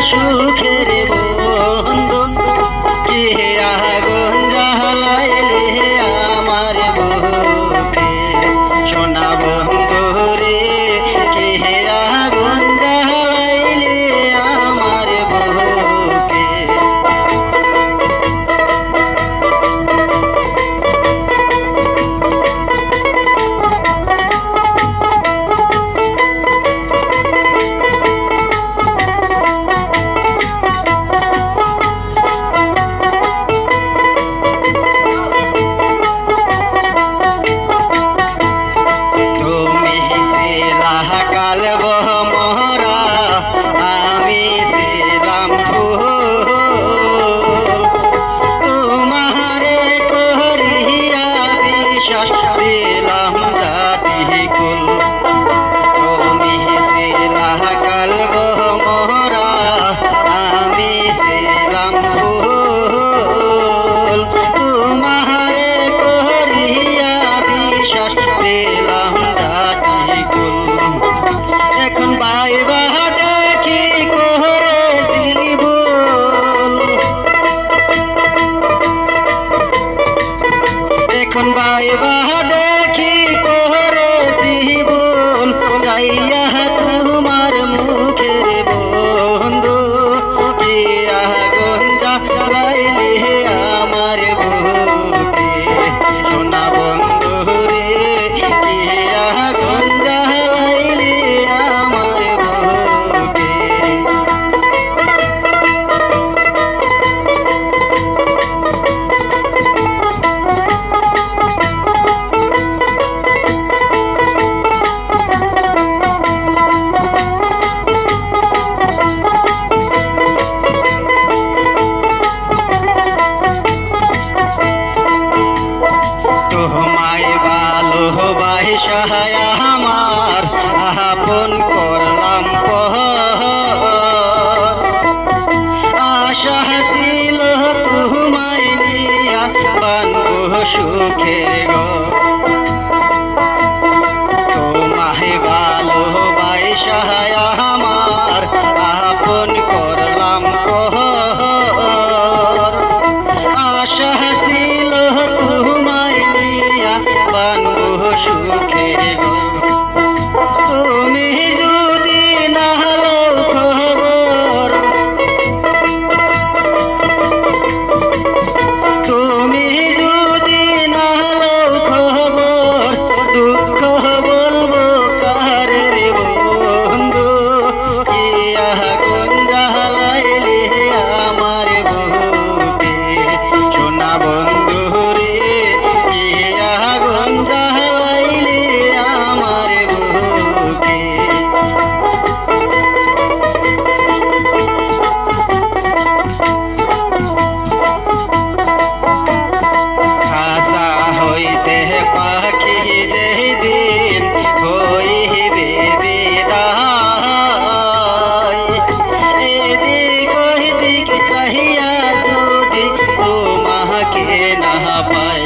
সুখের বন্ধু কে আগুন জ্বালাইলে আমার বুকে সোনা বন্ধু রে কে আগুন জ্বালাইলে আমার বুকে দেখি করেছি বল যাইয়া তোমার মুখের বন্ধু কি আগুন জ্বালাইলে আমার বুকে সোনা বন্ধু রে কি আগুন জ্বালাইলে আমার বুকে সহায় আমার আপন করলাম আশা ছিল তোমায় নিয়া বানব সুখের ঘর তোমায় ভালোবাসা আমার আপন করলাম আশা ছিল তোমায় নিয়া বানব সুখের তুমি যদি না হলো খবর তুমি যদি না হলো খবর দুঃখ বলবো কারে রে বন্ধু কি আগুন জ্বালাইলে আমার বুকে সোনা বন্ধু রে কি আগুন জ্বালাইলে আমার বুকে আশা হইতে পাখি যেদিন হইবে বিদায় এদিক ওইদিক চাহিয়া যদি তোমাকে না পাই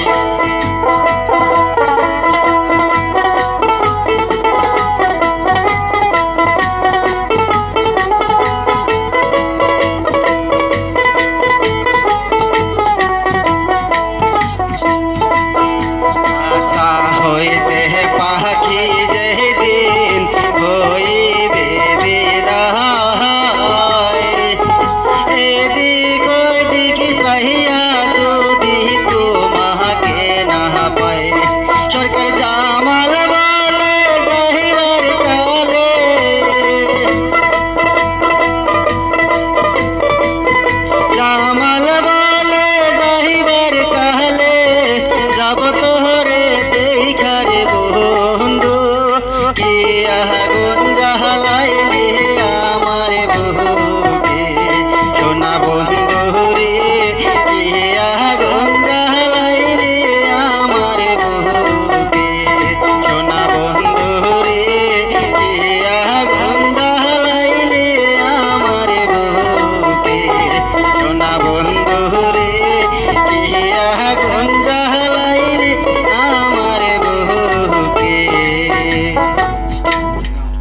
আশা হইতে পাখি যেদিন হইবে বিদায় এদিক ওইদিক চাহিয়া যদি তোমাকে না পাই সরকার জামাল বলে যাইবার কালে জামাল বলে যাইবার কালে যাব তোরে দেখারে বন্ধু কি